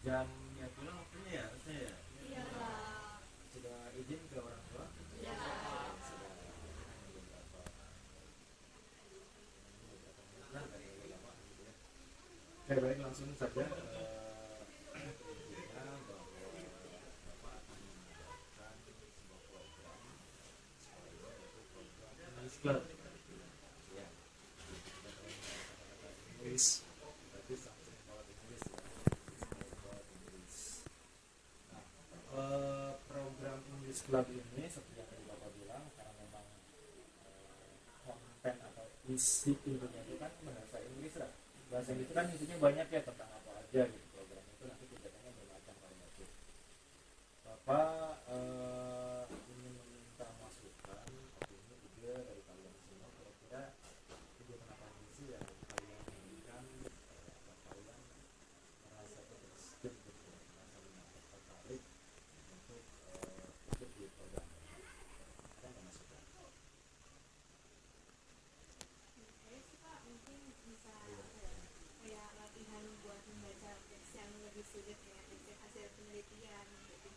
jamnya pulang waktunya ya harusnya ya. Iya Kak. Sudah izin ke orang tua? Iya Kak. Sudah beberapa bulan kali ya, lama gitu ya. Oke, baik, langsung saja intinya bahwa Bapak akan mengadakan sebuah program sekolah ini, yaitu program English Club ya. Kata-kata English berarti something about English ya, something about English. Nah, program English Club ini seperti yang tadi Bapak bilang, karena memang konten atau isi intinya itu kan bahasa Inggris lah. Bahasa Inggris itu kan intinya banyak ya, tentang apa aja gitu. Program itu nanti kegiatannya bermacam variatif. Bapak ingin meminta masukan, opini, ide dari kalian semua, kira-kira kegiatan apa aja sih yang kalian inginkan, atau kalian merasa interested gitu, merasa tertarik untuk ikut di program ini. Ada nggak masukan? Saya sih Kak mungkin bisa apa ya, kayak latihan buat membaca teks yang lebih sulit ya, teks hasil penelitian gitu.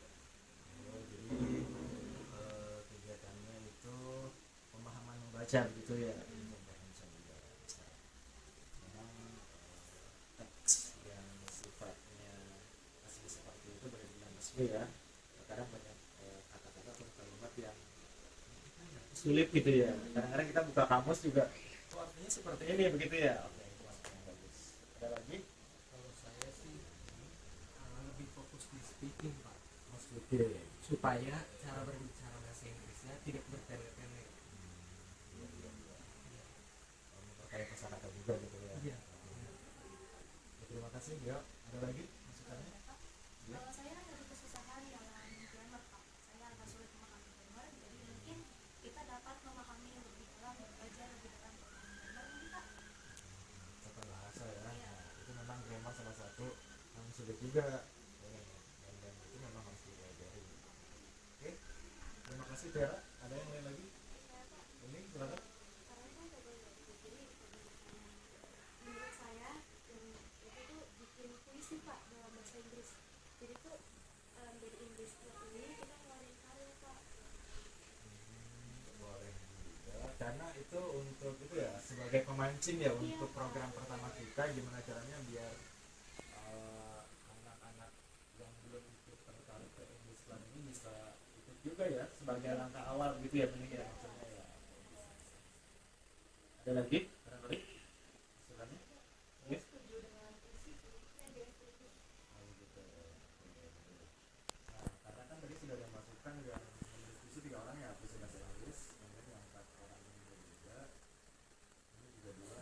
Oh, jadi kegiatannya itu pemahaman membaca gitu ya, comprehension juga bisa. Memang teks yang sifatnya asli seperti itu benar-benar resmi ya. Kadang banyak kata-kata atau kalimat yang sulit gitu ya. Kadang-kadang kita buka kamus juga, oh artinya seperti ini begitu ya. Oke, itu masukan yang bagus. Ada lagi? Kalau saya sih lebih fokus di speaking Pak, Mas Luki. supaya cara berbicara bahasa Inggrisnya tidak bertele-tele. Iya, iya, iya. Memperkaya kosakata juga gitu ya. Iya. Ya, terima kasih ya. Ada lagi masukannya? Ya. Kalau saya dari kesusahan dalam grammar Kak, saya agak sulit memahami grammar, jadi mungkin kita dapat memahami lebih dalam, belajar lebih dalam tentang grammar mungkin Kak. Tata bahasa ya. Iya. Nah, itu memang grammar salah satu yang sulit juga. Dan itu memang harus dipelajari. Oke, terima kasih Tiara. Ada yang lain lagi? Saya Kak, Ini silakan. karena kan tadi jadi pembahasannya menurut saya yang itu tuh bikin puisi Pak dalam bahasa Inggris. Jadi tuh dari Inggris ini kita ngeluarin karya Pak. Boleh juga. Karena itu untuk itu ya, sebagai pemancing ya, untuk program pertama kita, gimana caranya biar anak-anak yang belum ikut tertarik ke English Club ini bisa ikut juga ya, sebagai langkah awal gitu ya, mending ya maksudnya ya. Ada lagi? Barangkali? Silakan. Yes? Setuju dengan puisi, saya juga setuju. Oh, gitu. Nah, karena kan tadi sudah ada masukan yang menulis puisi 3 orang ya, puisi bahasa Inggris, kemudian yang 4 orang ini juga, ini juga 2.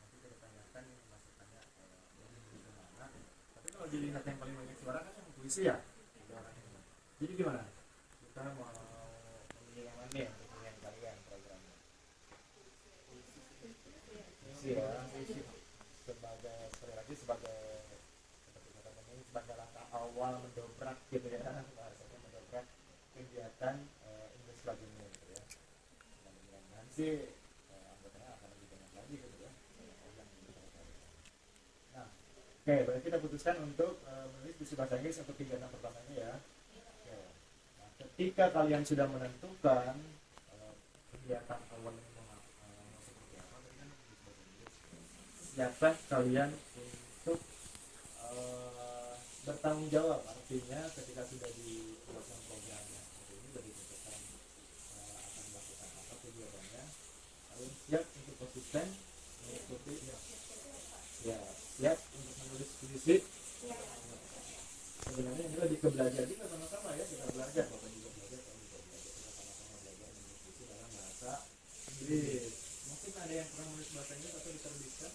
Nanti kita tanyakan ini masukannya lebih kemana. Tapi kalau dilihat yang paling banyak suara kan yang puisi ya, 3 orang ini. Jadi gimana? Kita mau memilih yang mana ya untuk pilihan kalian programnya? Puisi ya, sebagai sekali lagi sebagai seperti kata ini, sebagai langkah awal mendobrak gitu ya, bahasanya mendobrak kegiatan English Club ini gitu ya. Dan mudah-mudahan sih anggotanya akan lebih banyak lagi gitu ya. Nah, oke, berarti kita putuskan untuk menulis puisi bahasa Inggris untuk kegiatan pertama ini ya. Oke. Nah, ketika kalian sudah menentukan kegiatan awal ini mau seperti apa, tadi kan puisi bahasa Inggris. Siapkah kalian untuk bertanggung jawab, artinya ketika sudah dilakukan programnya seperti ini, sudah ditentukan akan melakukan apa kegiatannya, kalian siap untuk konsisten mengikuti ya, siap untuk menulis puisi. Sebenarnya ini lebih ke belajar juga sama-sama ya, kita belajar, Bapak juga belajar, kamu juga belajar, kita sama-sama belajar menulis puisi dalam bahasa Inggris. Mungkin ada yang pernah menulis bahasa Inggris atau diterbitkan.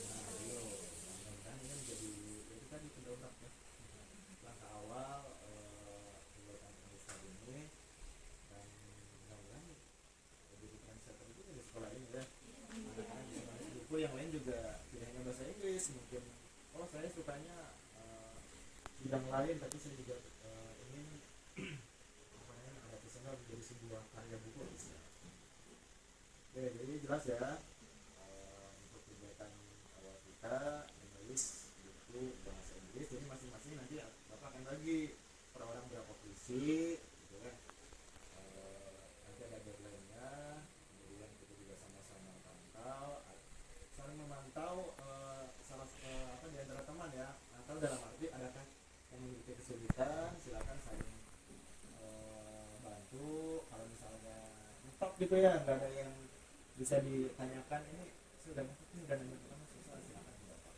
Nah, ayo, mudah-mudahan ini menjadi itu tadi pendongkrak ya, langkah awal kegiatan English ini, dan mudah-mudahan jadi trendsetter juga di sekolah ini ya. Anak-anak bisa menulis buku yang lain juga, tidak hanya bahasa Inggris, mungkin oh saya sukanya bidang lain, tapi saya juga ingin apa namanya adaptasinya menjadi sebuah karya buku bisa. Oke, jadi jelas ya untuk kegiatan awal kita menulis buku bahasa Inggris. Jadi masing-masing nanti bapak akan bagi per orang berapa puisi gitu kan. Nanti ada deadline-nya, kemudian kita juga sama-sama saling memantau di antara teman ya, atau dalam arti adakah yang memiliki kesulitan silakan saling bantu. Kalau misalnya mentok gitu ya, nggak ada yang bisa ditanyakan, ini sudah nanya pertama susah, silakan bapak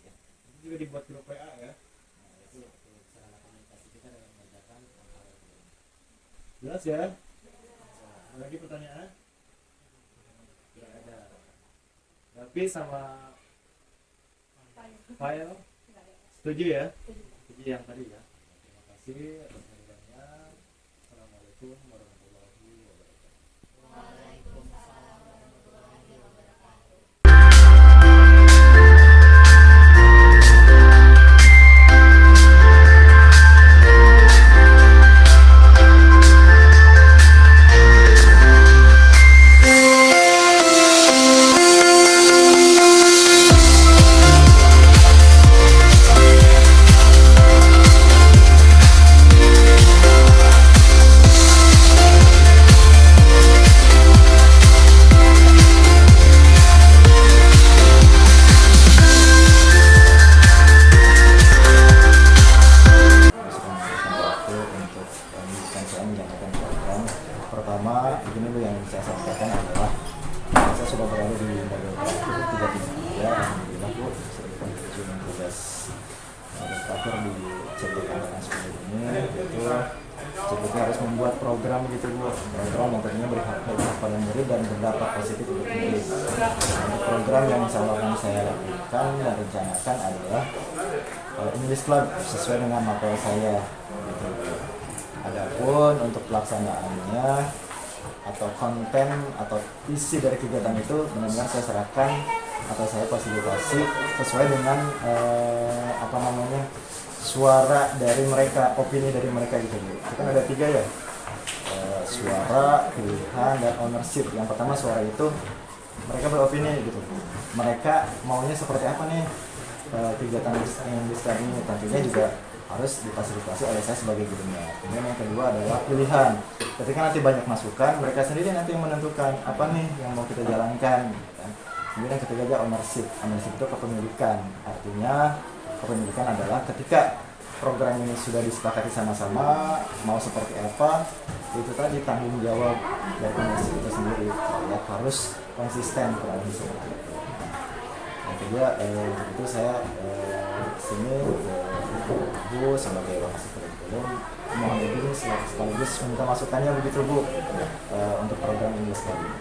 ya. Itu juga dibuat grup WA ya. Nah itu sarana komunikasi kita dalam mengerjakan hal-hal itu. Jelas ya? Ada lagi pertanyaan? Tidak ada. Tapi sama file setuju ya? Setuju yang tadi ya. Terima kasih atas penjelasannya. Assalamualaikum warahmatullahi wabarakatuh. Pertama, begini Bu, yang saya sampaikan adalah saya sudah berada di lembaga itu 3 ya, alhamdulillah Bu, saya diberikan tugas terakhir di CBK Angkatan 10 ini, yaitu CBK harus membuat program gitu Bu, program yang tentunya bermanfaat pada murid dan berdampak positif untuk murid. Untuk program yang akan saya lakukan dan rencanakan adalah English Club sesuai dengan materi saya gitu. Adapun untuk pelaksanaannya atau konten atau isi dari kegiatan itu benar-benar saya serahkan atau saya fasilitasi sesuai dengan suara dari mereka, opini dari mereka gitu. Itu kan ada 3 ya, suara, pilihan, dan ownership. Yang pertama suara itu mereka beropini gitu, mereka maunya seperti apa nih kegiatan English Club ini, tentunya juga harus difasilitasi oleh saya sebagai gurunya. Kemudian yang kedua adalah pilihan. Ketika nanti banyak masukan, mereka sendiri nanti yang menentukan apa nih yang mau kita jalankan. Kemudian yang ketiga aja ownership. Ownership itu kepemilikan. Artinya kepemilikan adalah ketika program ini sudah disepakati sama-sama mau seperti apa, itu tadi tanggung jawab dari ownership itu sendiri. Ya, harus konsisten kurang lebih seperti itu. Yang kedua itu saya sini Bu sebagai wakil kurikulum mohon izin sekaligus minta masukannya begitu Bu untuk program English Club ini.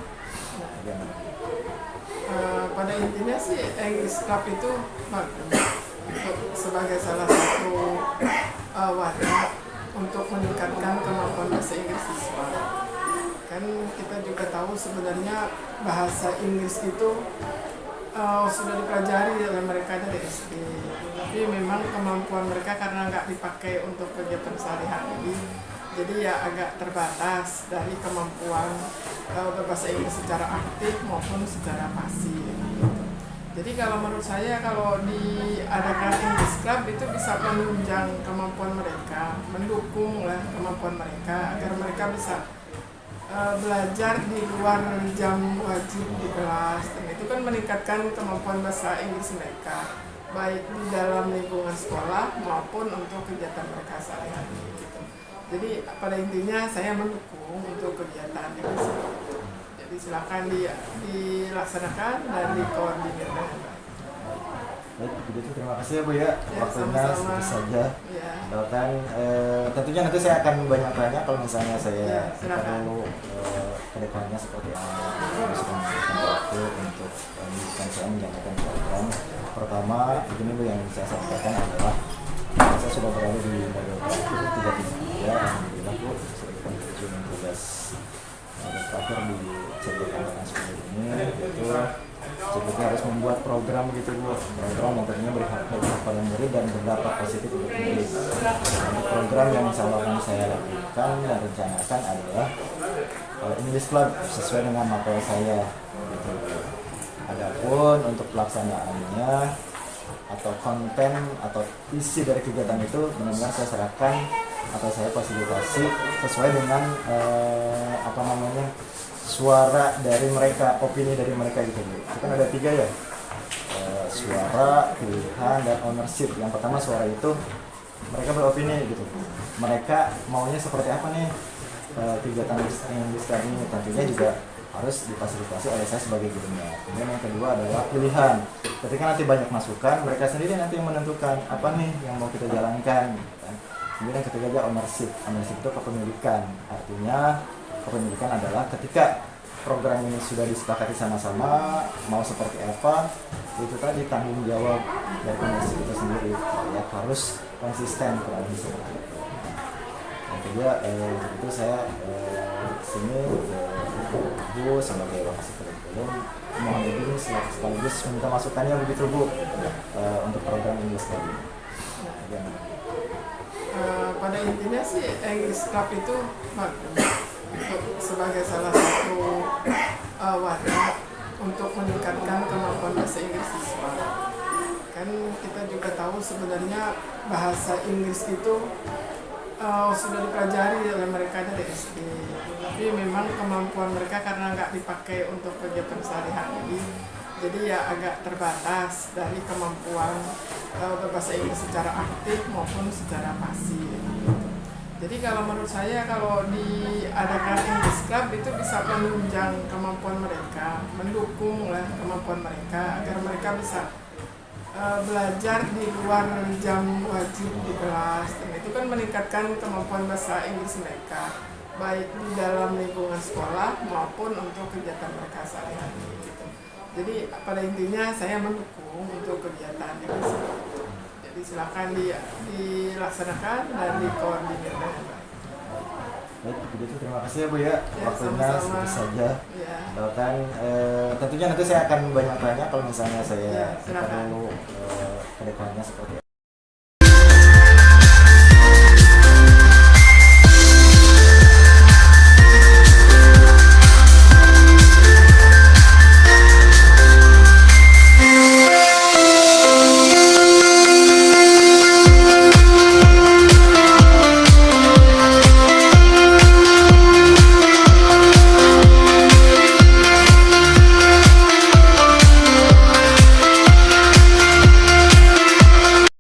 Pada intinya sih English Club itu sebagai salah satu wadah untuk meningkatkan kemampuan bahasa Inggris siswa. Kan kita juga tahu sebenarnya bahasa Inggris itu sudah dipelajari oleh mereka dari SD, tapi memang kemampuan mereka karena nggak dipakai untuk kegiatan sehari-hari, jadi ya agak terbatas dari kemampuan berbahasa Inggris secara aktif maupun secara pasif. Jadi kalau menurut saya kalau diadakan English Club itu bisa menunjang kemampuan mereka, mendukung lah kemampuan mereka agar mereka bisa belajar di luar jam wajib di kelas, dan itu kan meningkatkan kemampuan bahasa Inggris mereka baik di dalam lingkungan sekolah maupun untuk kegiatan mereka sehari-hari gitu. Jadi pada intinya saya mendukung untuk kegiatan ini. Jadi silakan dilaksanakan dan dikoordinir dengan baik. Baik, begitu terima kasih ya Bu ya, waktunya segitu saja. Ya. Doakan tentunya nanti saya akan banyak tanya kalau misalnya saya perlu kedepannya seperti apa, bisa memberikan waktu untuk menunjukkan saya menjalankan program. Pertama, begini Bu, yang saya sampaikan adalah saya sudah berada di lembaga itu 3 ya, alhamdulillah Bu, saya diberikan tugas terakhir di CBK Angkatan 10 ini, yaitu CBK harus membuat program gitu Bu, program yang tentunya bermanfaat pada murid dan berdampak positif untuk murid. Program yang akan saya lakukan dan rencanakan adalah English Club sesuai dengan materi saya gitu. Adapun untuk pelaksanaannya atau konten atau isi dari kegiatan itu benar-benar saya serahkan atau saya fasilitasi sesuai dengan suara dari mereka, opini dari mereka gitu. Itu kan ada 3 ya, suara, pilihan, dan ownership. Yang pertama suara itu mereka beropini gitu, mereka maunya seperti apa nih kegiatan English Club ini, tentunya juga harus difasilitasi oleh saya sebagai gurunya. Kemudian yang kedua adalah pilihan, ketika nanti banyak masukan mereka sendiri nanti yang menentukan apa nih yang mau kita jalankan gitu kan. Kemudian yang ketiga adalah ownership itu kepemilikan, artinya kepemilikan adalah ketika program ini sudah disepakati sama-sama mau seperti apa, itu tadi tanggung jawab dari pengurus itu sendiri ya, harus konsisten kurang lebih seperti itu. Yang kedua itu saya sini Bu sebagai wakil kurikulum mohon izin sekaligus minta masukannya begitu Bu untuk program English Club ini. Pada intinya sih English Club itu sebagai salah satu wadah untuk meningkatkan kemampuan bahasa Inggris siswa. Kan kita juga tahu sebenarnya bahasa Inggris itu sudah dipelajari oleh mereka dari SD, tapi memang kemampuan mereka karena nggak dipakai untuk kegiatan sehari-hari, jadi ya agak terbatas dari kemampuan berbahasa Inggris secara aktif maupun secara pasif. Jadi kalau menurut saya kalau diadakan English Club itu bisa menunjang kemampuan mereka, mendukung lah kemampuan mereka agar mereka bisa belajar di luar jam wajib di kelas, dan itu kan meningkatkan kemampuan bahasa Inggris mereka baik di dalam lingkungan sekolah maupun untuk kegiatan mereka sehari-hari gitu. Jadi pada intinya saya mendukung untuk kegiatan yang seperti itu. Jadi silakan dilaksanakan dan dikoordinir dengan baik. Baik, begitu terima kasih ya Bu ya, waktunya segitu saja. Ya. Bahkan tentunya nanti saya akan banyak tanya kalau misalnya saya Ya, silakan. perlu kedepannya seperti